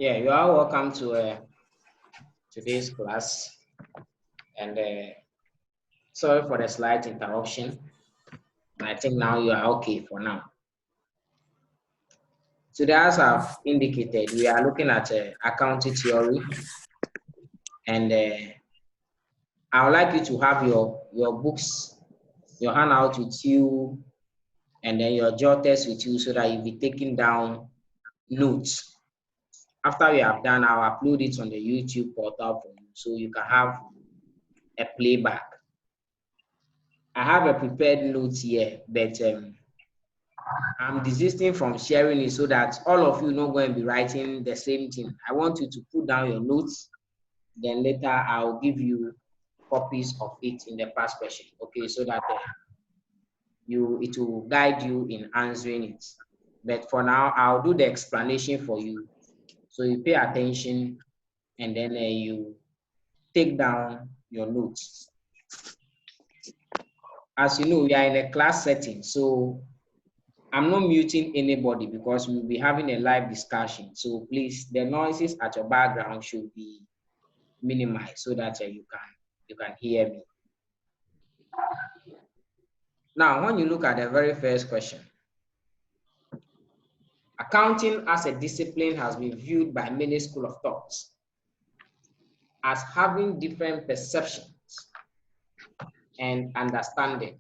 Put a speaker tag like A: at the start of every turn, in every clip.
A: Yeah, you are welcome to today's class. And sorry for the slight interruption. I think now you are okay for now. Today, as I've indicated, we are looking at accounting theory, and I would like you to have your books, your handout with you, and then your jotters with you, so that you'll be taking down notes. After we have done, I'll upload it on the YouTube portal for you, so you can have a playback. I have a prepared note here, but I'm desisting from sharing it so that all of you not going to be writing the same thing. I want you to put down your notes, then later I'll give you copies of it in the past question, okay, so that it will guide you in answering it. But for now, I'll do the explanation for you, so you pay attention and then you take down your notes. As you know, we are in a class setting, so I'm not muting anybody because we'll be having a live discussion. So please, the noises at your background should be minimized so that you can hear me. Now, when you look at the very first question, accounting as a discipline has been viewed by many schools of thought as having different perceptions and understanding.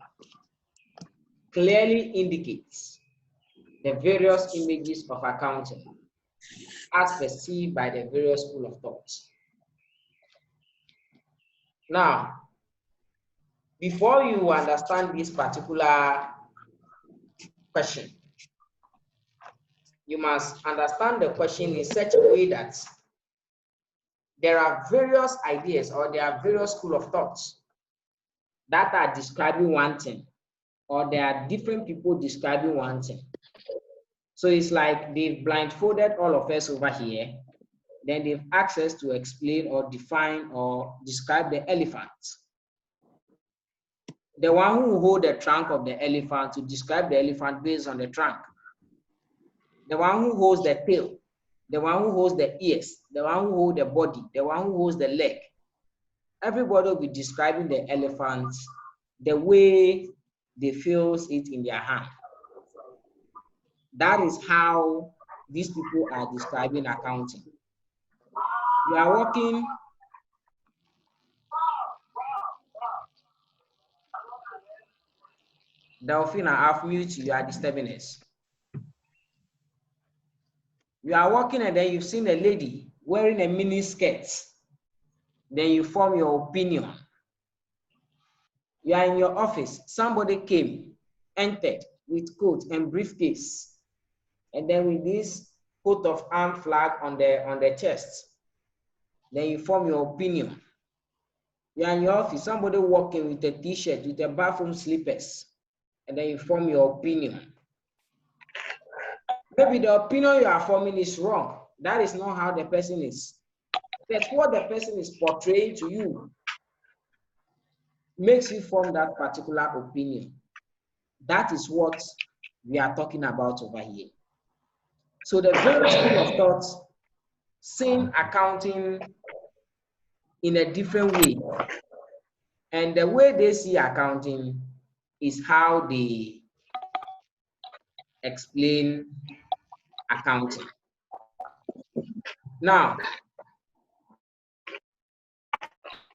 A: Clearly indicates the various images of accounting as perceived by the various schools of thought. Now, before you understand this particular question, you must understand the question in such a way that there are various ideas or there are various schools of thoughts that are describing one thing, or there are different people describing one thing. So it's like they've blindfolded all of us over here, then they've asked us to explain or define or describe the elephant. The one who will hold the trunk of the elephant to describe the elephant based on the trunk. The one who holds the tail, the one who holds the ears, the one who holds the body, the one who holds the leg. Everybody will be describing the elephant the way they feel it in their hand. That is how these people are describing accounting. You are working. Delphina, I've muted you, you are disturbing us. You are walking and then you've seen a lady wearing a mini skirt. Then you form your opinion. You are in your office. Somebody came, entered with coat and briefcase, and then with this coat of arm flag on the chest. Then you form your opinion. You are in your office. Somebody walking with a t-shirt with a bathroom slippers, and then you form your opinion. Maybe the opinion you are forming is wrong. That is not how the person is. That's what the person is portraying to you makes you form that particular opinion. That is what we are talking about over here. So the various school of thought seeing accounting in a different way. And the way they see accounting is how they explain accounting. Now,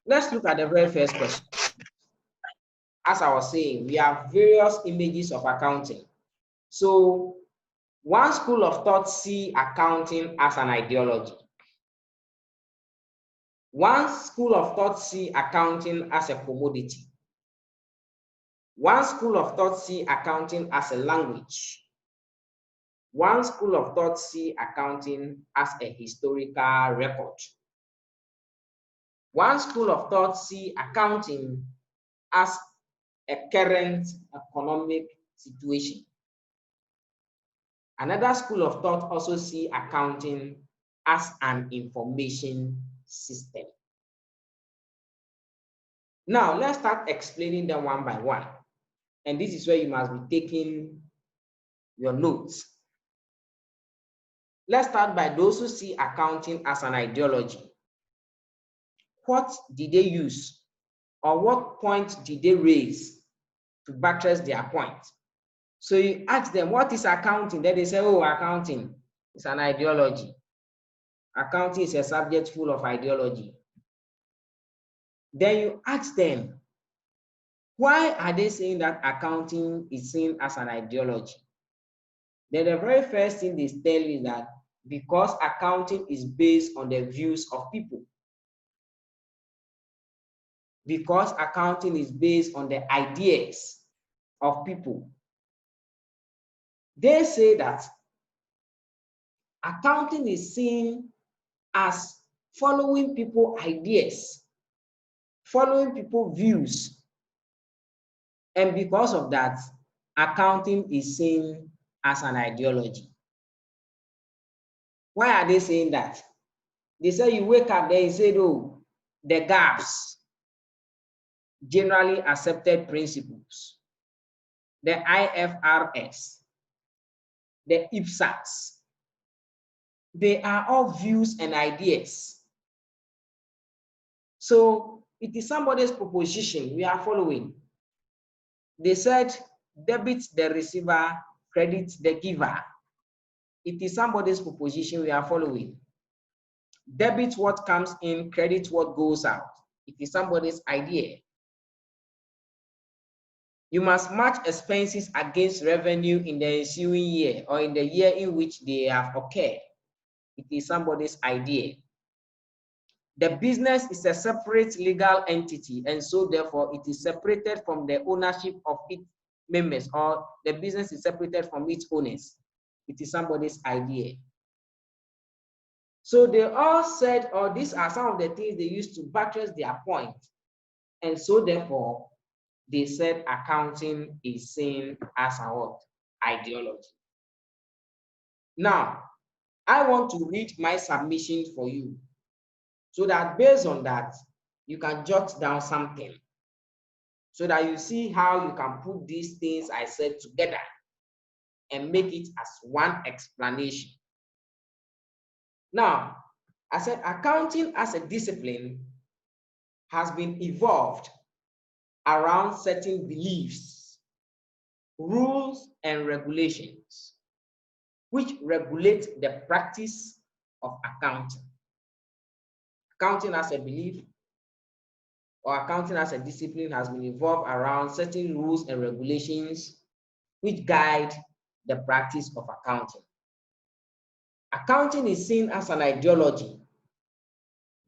A: let's look at the very first question. As I was saying, we have various images of accounting. So one school of thought see accounting as an ideology. One school of thought see accounting as a commodity. One school of thought see accounting as a language. One school of thought see accounting as a historical record. One school of thought see accounting as a current economic situation. Another school of thought also see accounting as an information system. Now, let's start explaining them one by one. And this is where you must be taking your notes. Let's start by those who see accounting as an ideology. What did they use, or what point did they raise to buttress their point? So you ask them, what is accounting? Then they say, oh, accounting is an ideology. Accounting is a subject full of ideology. Then you ask them, why are they saying that accounting is seen as an ideology? Then the very first thing they tell you is that because accounting is based on the views of people. Because accounting is based on the ideas of people. They say that accounting is seen as following people's ideas, following people's views. And because of that, accounting is seen as an ideology. Why are they saying that? They say you wake up there and say, oh, the gaps, generally accepted principles, the IFRS, the IPSAS, they are all views and ideas. So it is somebody's proposition we are following. They said, debit the receiver, credit the giver. It is somebody's proposition we are following. Debit what comes in, credit what goes out. It is somebody's idea. You must match expenses against revenue in the ensuing year or in the year in which they have occurred. It is somebody's idea. The business is a separate legal entity, and so therefore it is separated from the ownership of its members, or the business is separated from its owners. It is somebody's idea. So they all said, or these are some of the things they used to buttress their point. And so therefore, they said accounting is seen as a what? Ideology. Now, I want to read my submission for you so that based on that, you can jot down something so that you see how you can put these things I said together and make it as one explanation. Now, I said accounting as a discipline has been evolved around certain beliefs, rules, and regulations, which regulate the practice of accounting. Accounting as a belief or accounting as a discipline has been evolved around certain rules and regulations which guide the practice of accounting. Accounting is seen as an ideology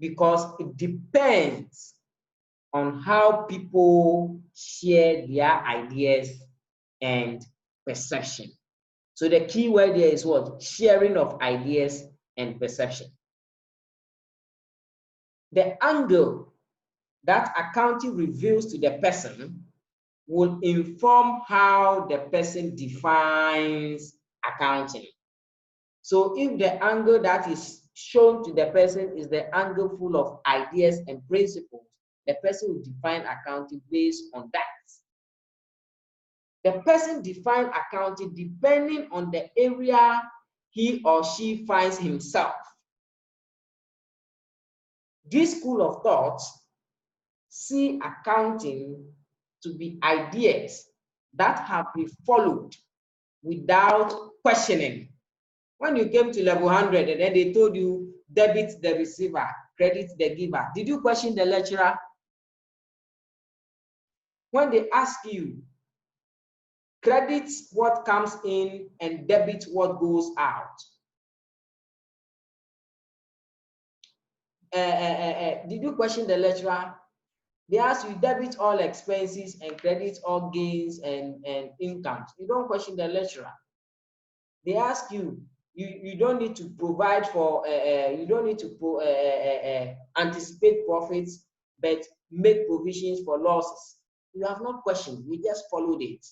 A: because it depends on how people share their ideas and perception. So the key word there is what? Sharing of ideas and perception. The angle that accounting reveals to the person will inform how the person defines accounting. So if the angle that is shown to the person is the angle full of ideas and principles, the person will define accounting based on that. The person defines accounting depending on the area he or she finds himself. This school of thought see accounting to be ideas that have been followed without questioning. When you came to level 100 and then they told you debit the receiver, credit the giver, did you question the lecturer? When they ask you, credit what comes in and debit what goes out, did you question the lecturer? They ask you debit all expenses and credit all gains and incomes. You don't question the lecturer. They ask you, you don't need to provide for, you don't need to anticipate profits, but make provisions for losses. You have not questioned, we just followed it.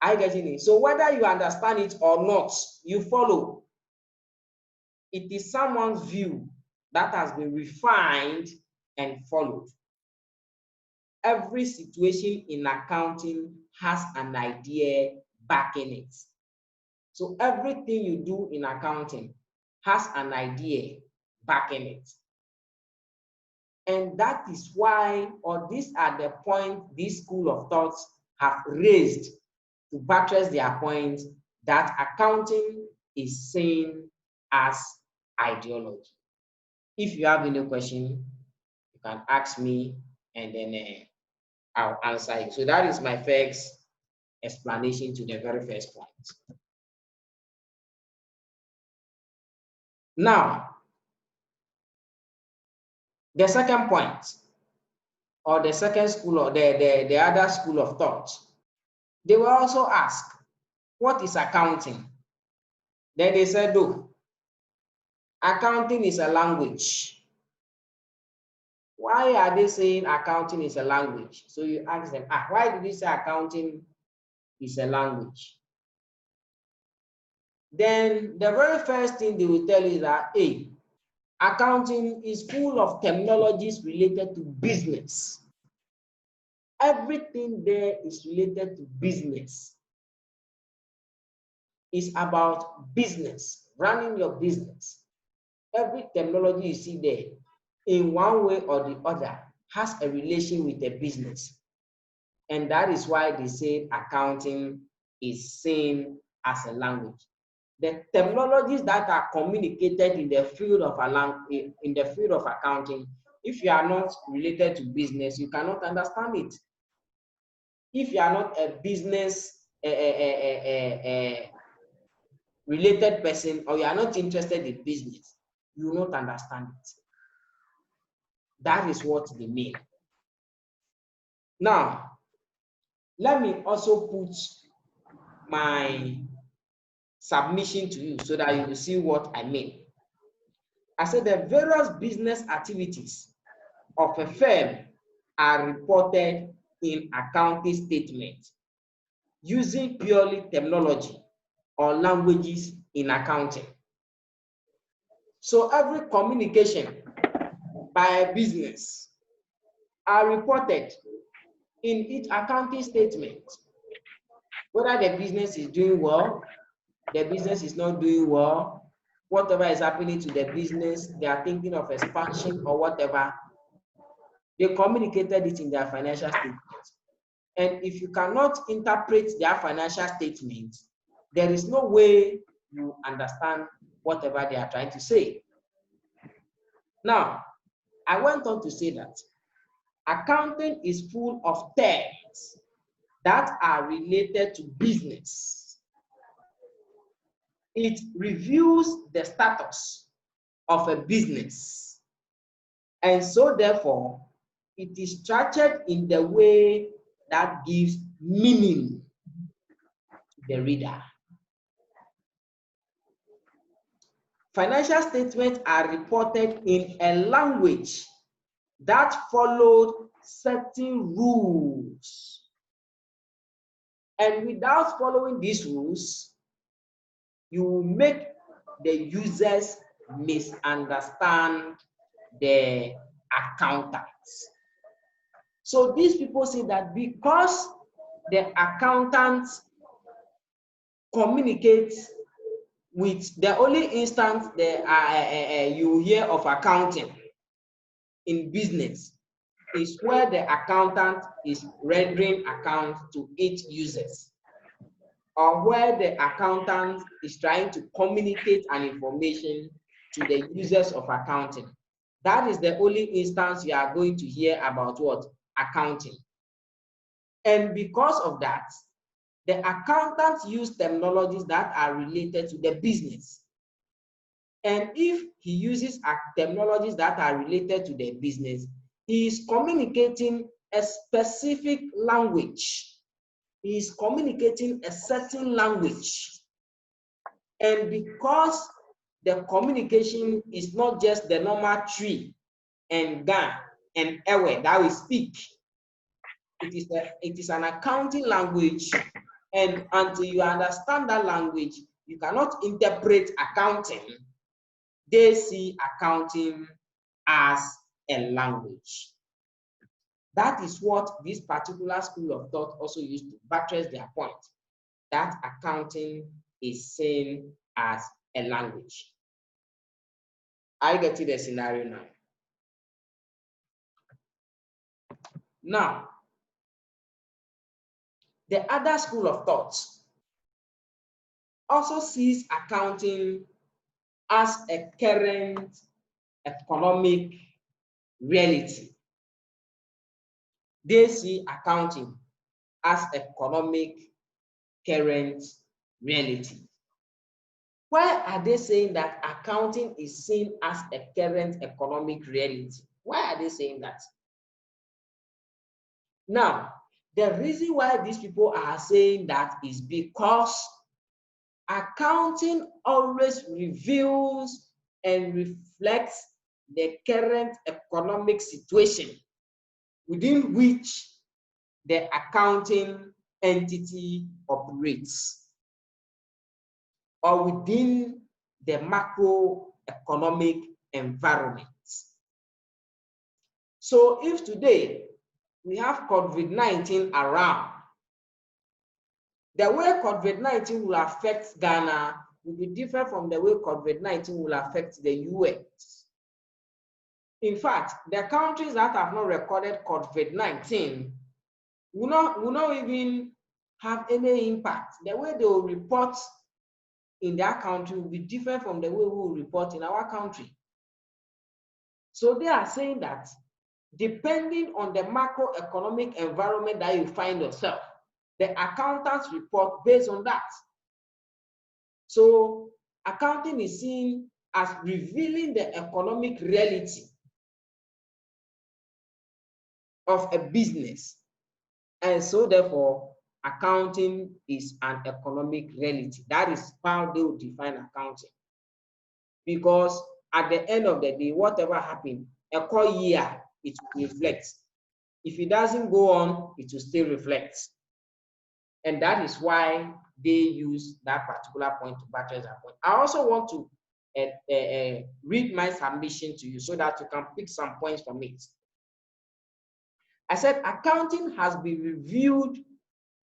A: Are you getting it? So whether you understand it or not, you follow. It is someone's view that has been refined and followed. Every situation in accounting has an idea backing it. So everything you do in accounting has an idea backing it. And that is why, or these are the points this school of thoughts have raised to buttress their point that accounting is seen as ideology. If you have any question, you can ask me, and then I'll answer you. So that is my first explanation to the very first point. Now, the second point, or the second school, or the other school of thought, they will also ask, what is accounting? Then they said, oh, accounting is a language. Why are they saying accounting is a language? So you ask them, why did you say accounting is a language? Then the very first thing they will tell you is that, hey, accounting is full of terminologies related to business. Everything there is related to business. It's about business, running your business. Every terminology you see there, in one way or the other, has a relation with a business. And that is why they say accounting is seen as a language. The terminologies that are communicated in the field of accounting, if you are not related to business, you cannot understand it. If you are not a business related person, or you are not interested in business, you will not understand it. That is what they mean. Now, let me also put my submission to you so that you will see what I mean. I said the various business activities of a firm are reported in accounting statements using purely terminology or languages in accounting. So every communication by a business are reported in each accounting statement. Whether the business is doing well, the business is not doing well, whatever is happening to the business, they are thinking of expansion or whatever, they communicated it in their financial statement. And if you cannot interpret their financial statement, there is no way you understand whatever they are trying to say. Now, I went on to say that accounting is full of terms that are related to business. It reviews the status of a business. And so therefore, it is structured in the way that gives meaning to the reader. Financial statements are reported in a language that followed certain rules. And without following these rules, you will make the users misunderstand the accountants. So these people say that because the accountants communicate with the only instance you hear of accounting in business is where the accountant is rendering account to its users, or where the accountant is trying to communicate an information to the users of accounting. That is the only instance you are going to hear about what? Accounting. And because of that, the accountants use terminologies that are related to the business. And if he uses terminologies that are related to the business, he is communicating a specific language. He is communicating a certain language. And because the communication is not just the normal tree and ga and ewe that we speak, it is an accounting language, and until you understand that language, you cannot interpret accounting. They see accounting as a language. That is what this particular school of thought also used to buttress their point, that accounting is seen as a language. I get to the scenario now. Now, the other school of thought also sees accounting as a current economic reality. They see accounting as economic current reality. Why are they saying that accounting is seen as a current economic reality? Why are they saying that? Now, the reason why these people are saying that is because accounting always reveals and reflects the current economic situation within which the accounting entity operates, or within the macroeconomic environment. So if today we have COVID-19 around, the way COVID-19 will affect Ghana will be different from the way COVID-19 will affect the US. In fact, the countries that have not recorded COVID-19 will not even have any impact. The way they will report in their country will be different from the way we will report in our country. So they are saying that depending on the macroeconomic environment that you find yourself, the accountants report based on that. So accounting is seen as revealing the economic reality of a business. And so therefore, accounting is an economic reality. That is how they will define accounting. Because at the end of the day, whatever happened, a core year, it will reflect. If it doesn't go on, it will still reflect. And that is why they use that particular point to buttress that point. I also want to read my submission to you so that you can pick some points from it. I said accounting has been reviewed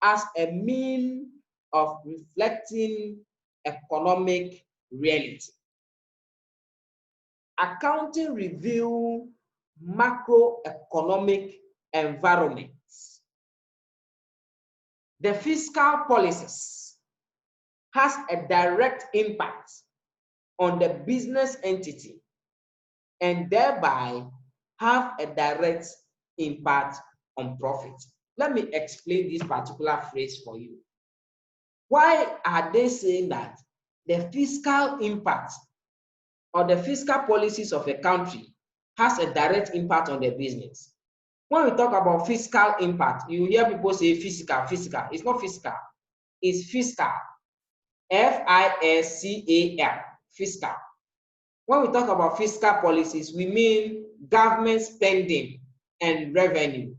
A: as a means of reflecting economic reality. Accounting review macroeconomic environments. The fiscal policies has a direct impact on the business entity and thereby have a direct impact on profit. Let me explain this particular phrase for you. Why are they saying that the fiscal impact or the fiscal policies of a country has a direct impact on their business? When we talk about fiscal impact, you hear people say fiscal. It's not fiscal, it's fiscal. F-I-S-C-A-L, fiscal. When we talk about fiscal policies, we mean government spending and revenue.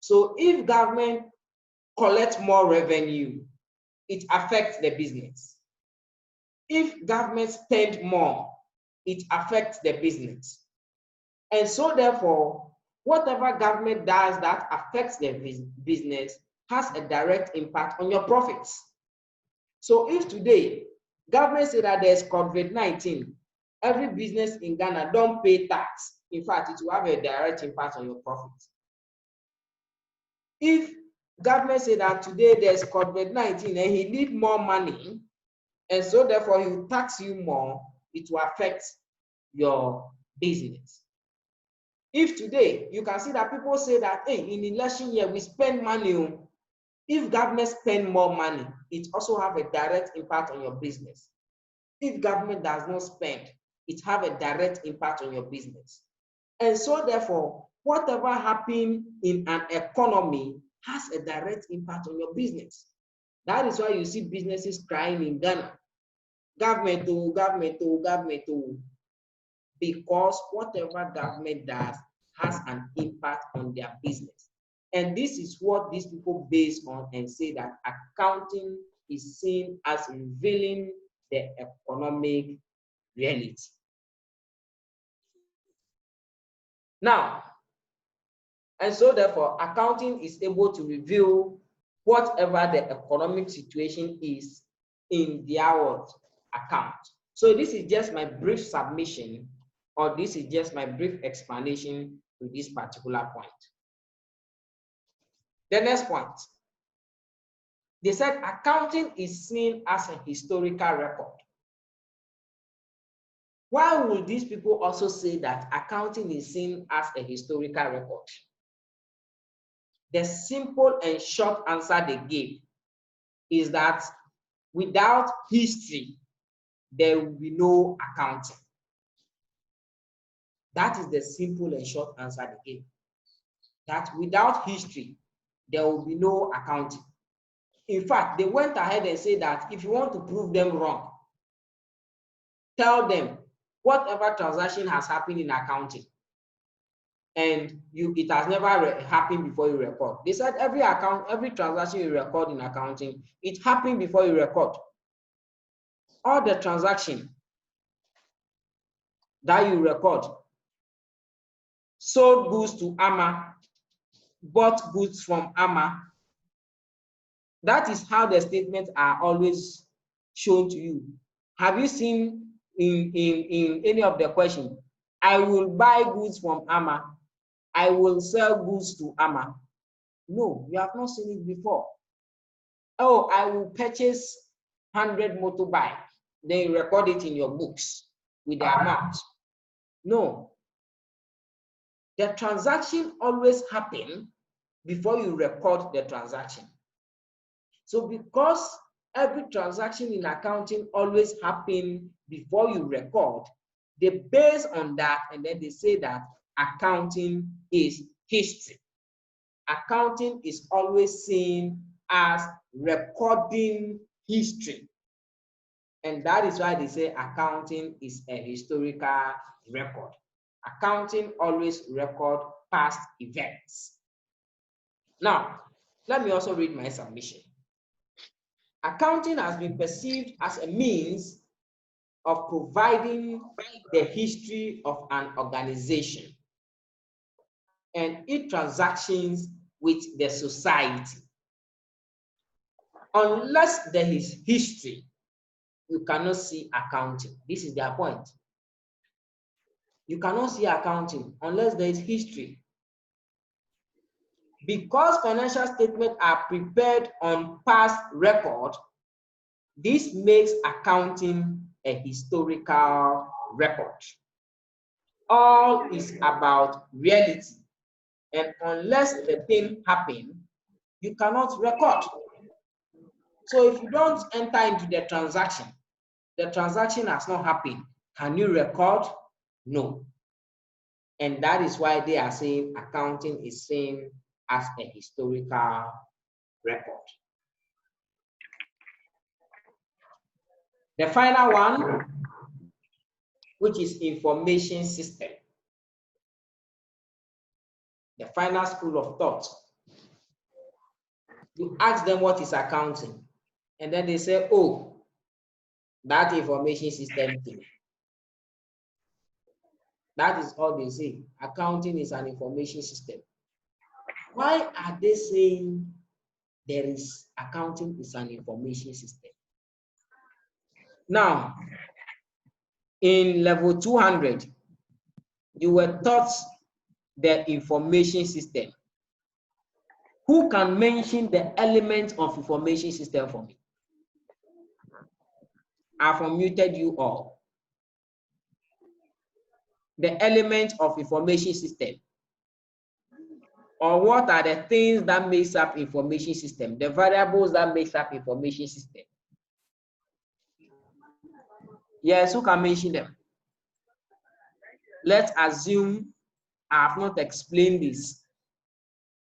A: So if government collects more revenue, it affects the business. If government spends more, it affects the business. And so therefore, whatever government does that affects the business has a direct impact on your profits. So if today, government say that there's COVID-19, every business in Ghana don't pay tax. In fact, it will have a direct impact on your profits. If government say that today there's COVID-19 and he needs more money, and so therefore he will tax you more, it will affect your business. If today you can see that people say that, hey, in election year we spend money. If government spend more money, it also have a direct impact on your business. If government does not spend, it have a direct impact on your business. And so therefore, whatever happens in an economy has a direct impact on your business. That is why you see businesses crying in Ghana. Government, because whatever government does has an impact on their business. And this is what these people base on and say that accounting is seen as revealing the economic reality. Now, and so therefore, accounting is able to reveal whatever the economic situation is in their what? Account. So this is just my brief submission, or this is just my brief explanation to this particular point. The next point, they said accounting is seen as a historical record. Why would these people also say that accounting is seen as a historical record? The simple and short answer they gave is that without history, there will be no accounting. That is the simple and short answer they gave. That without history, there will be no accounting. In fact, they went ahead and said that if you want to prove them wrong, tell them whatever transaction has happened in accounting and it has never happened before you record. They said every transaction you record in accounting, it happened before you record. All the transaction that you record, sold goods to Ama, bought goods from Ama. That is how the statements are always shown to you. Have you seen in any of the questions, I will buy goods from Ama, I will sell goods to Ama? No, you have not seen it before. Oh, I will purchase 100 motorbike. Then you record it in your books with the amount. No. The transaction always happens before you record the transaction. So because every transaction in accounting always happens before you record, they base on that and then they say that accounting is history. Accounting is always seen as recording history. And that is why they say accounting is a historical record. Accounting always record past events. Now, let me also read my submission. Accounting has been perceived as a means of providing the history of an organization and its transactions with the society. Unless there is history, you cannot see accounting. This is their point. You cannot see accounting unless there is history. Because financial statements are prepared on past record, this makes accounting a historical record. All is about reality. And unless the thing happens, you cannot record. So if you don't enter into the transaction has not happened. Can you record? No. And that is why they are saying accounting is seen as a historical record. The final one, which is information system. The final school of thought. You ask them what is accounting, and then they say, oh, that information system thing. That is all they say. Accounting is an information system. Why are they saying there is accounting is an information system? Now, in level 200, you were taught the information system. Who can mention the element of information system for me? I've unmuted you all. The element of information system. Or what are the things that makes up information system? The variables that makes up information system. Yes, who can mention them? Let's assume I have not explained this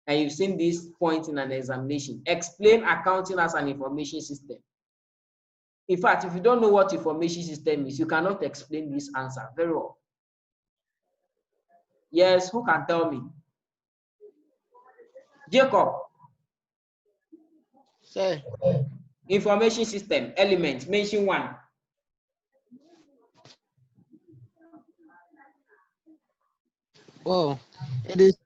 A: and you've seen this point in an examination. Explain accounting as an information system. In fact, if you don't know what information system is, you cannot explain this answer very well. Yes, who can tell me? Jacob.
B: Sir.
A: Information system, element, mention one.
B: Oh, it is.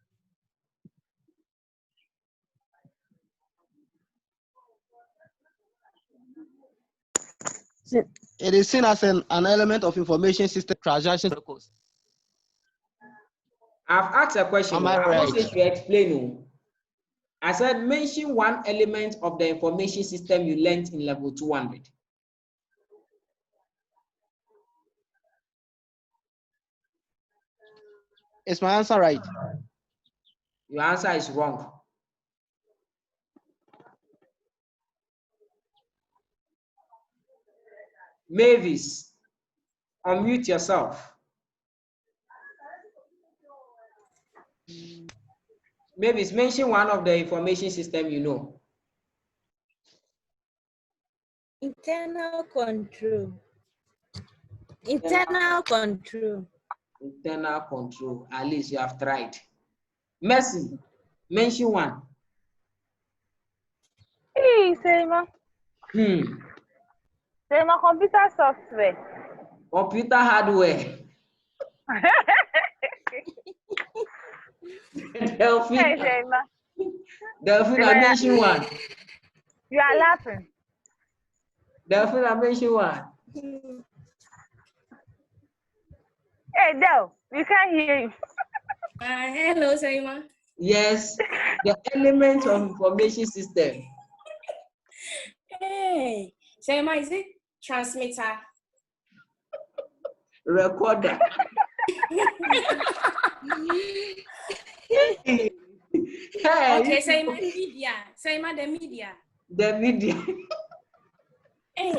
B: It is seen as an element of information system transaction records.
A: I've asked a question.
B: Am I
A: I'm not
B: right?
A: saying you explain. I said mention one element of the information system you learned in level 200.
B: Is my answer right?
A: Your answer is wrong. Mavis, unmute yourself. Mavis, mention one of the information system you know.
C: Internal control. Internal control.
A: Internal control. At least you have tried. Mercy, mention one.
D: Hey, Selma. Selma, computer software.
A: Computer hardware. Delphine.
D: Hey, Selma.
A: Delphine, I mention one.
D: You are laughing.
A: Delphine, I mention one.
D: Hey, Del, we can't hear you.
C: Hello, Selma.
A: Yes, the element of information system.
C: Hey, Selma, is it transmitter?
A: Recorder. Hey,
C: Okay, Selma, media. Selma, the media.
A: the media.
C: Hey,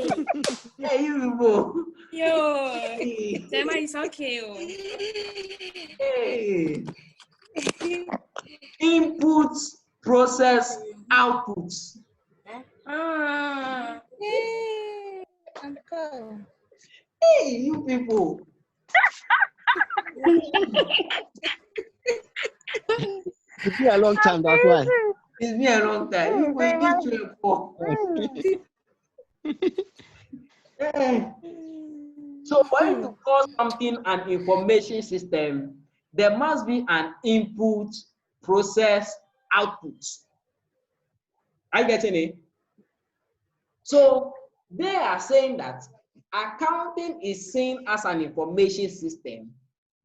A: Hey, you people.
C: yo,
A: Hey.
C: Selma is okay.
A: Hey. Inputs, process, outputs.
C: Hey, uncle.
A: Hey, you people.
B: It's been a long time, that's why.
A: It's been a long time. You will give to a poor. So for you to call something an information system, there must be an input, process, output. Are you getting it? So they are saying that accounting is seen as an information system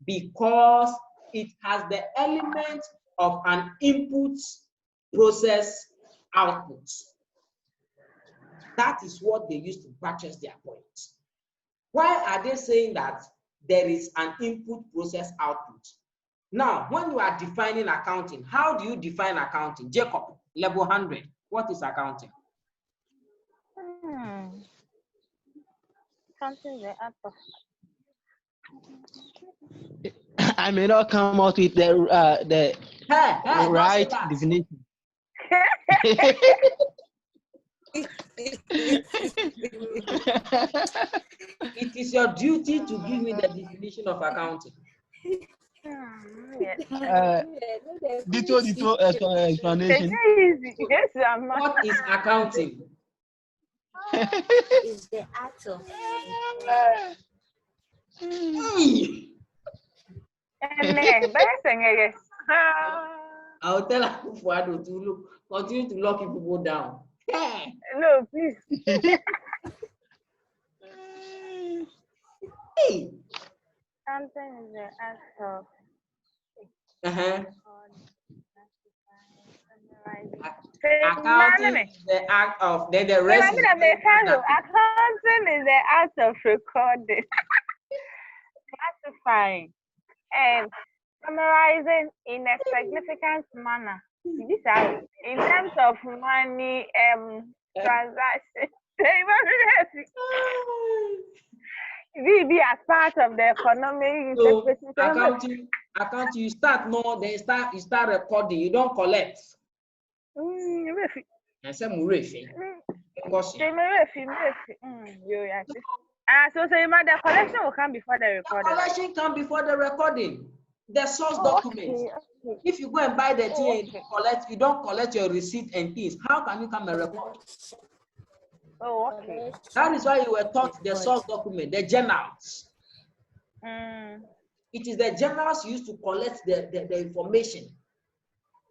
A: because it has the element of an input, process, output. That is what they use to buttress their point. Why are they saying that there is an input, process, output? Now, when you are defining accounting, how do you define accounting? Jacob, level 100, what is accounting?
D: Something the act of.
B: I may not come out with the right definition.
A: It is your duty to give me the definition of accounting.
B: Detailed explanation.
A: What is accounting?
C: Is the act of.
A: I'll tell Akufuado to continue to lock people down.
D: No, please.
A: Hey.
D: Something is the act of.
A: Accounting is the act of, then the rest is
D: accounting is the act of recording, classifying, and summarizing in a significant manner. These are in terms of money transactions. Be as part of the economy.
A: So accounting, you start more, then you start recording. You don't collect. I said Murefi.
D: So the collection will come before the recording.
A: The collection come before the recording. The source document. Okay. If you go and buy the thing and you don't collect your receipt and things, how can you come and record?
D: Oh, okay.
A: That is why you were taught the source document, the journals. It is the journals used to collect the information.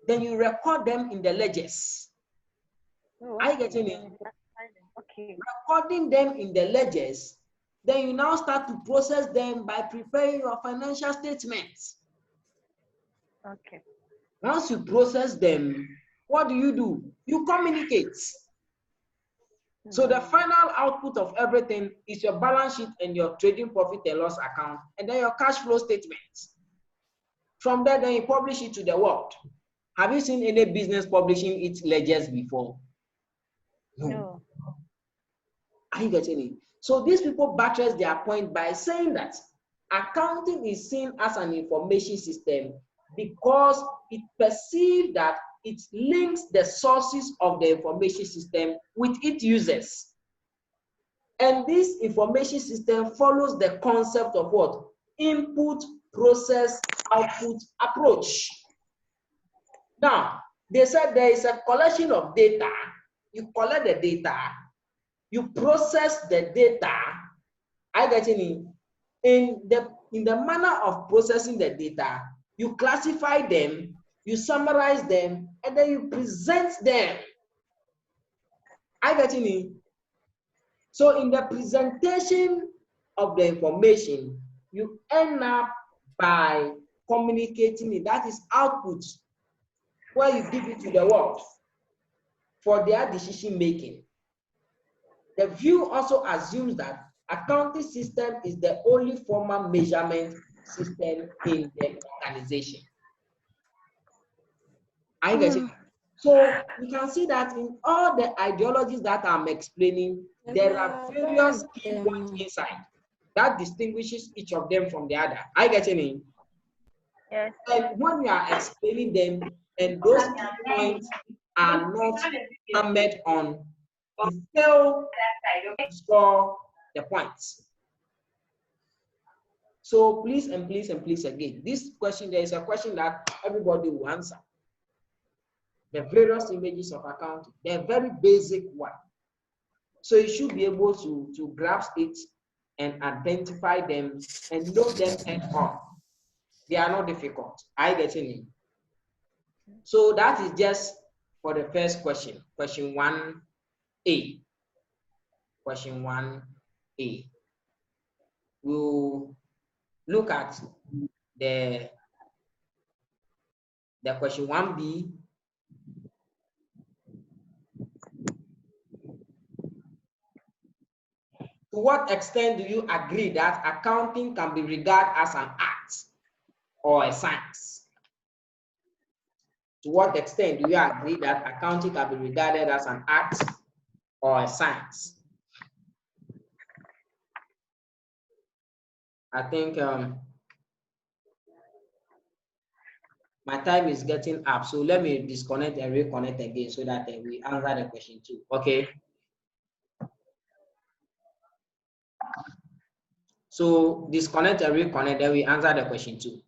A: Then you record them in the ledgers.
D: Oh,
A: Are you getting it?
D: Okay.
A: recording them in the ledgers, then you now start to process them by preparing your financial statements.
D: Okay.
A: Once you process them, what do? You communicate. So the final output of everything is your balance sheet and your trading profit and loss account, and then your cash flow statements. From there, then you publish it to the world. Have you seen any business publishing its ledgers before?
D: No.
A: Are you getting it? So these people buttress their point by saying that accounting is seen as an information system because it perceives that it links the sources of the information system with its users. And this information system follows the concept of what? Input, process, output approach. Now, they said there is a collection of data. You collect the data, you process the data. I get in the manner of processing the data, you classify them, you summarize them, and then you present them. I get So in the presentation of the information, you end up by communicating it. That is output, where you give it to the world for their decision making. The view also assumes that accounting system is the only formal measurement system in the organization. I get it. So you can see that in all the ideologies that I'm explaining, there are various key points inside that distinguishes each of them from the other. I get it.
D: Yes.
A: And when you are explaining them, and those key points are not hammered on, you fail to score the points. So please and please and please again, this question, there is a question that everybody will answer. The various images of accounting, they're very basic one. So you should be able to grasp it and identify them and know them head on. They are not difficult. I get it. So that is just for the first question, question 1A. Question 1A. We'll look at the question 1B. To what extent do you agree that accounting can be regarded as an art or a science? To what extent do you agree that accounting can be regarded as an art or a science? I think my time is getting up, so let me disconnect and reconnect again so that we answer the question too. Okay. So disconnect and reconnect, then we answer the question too.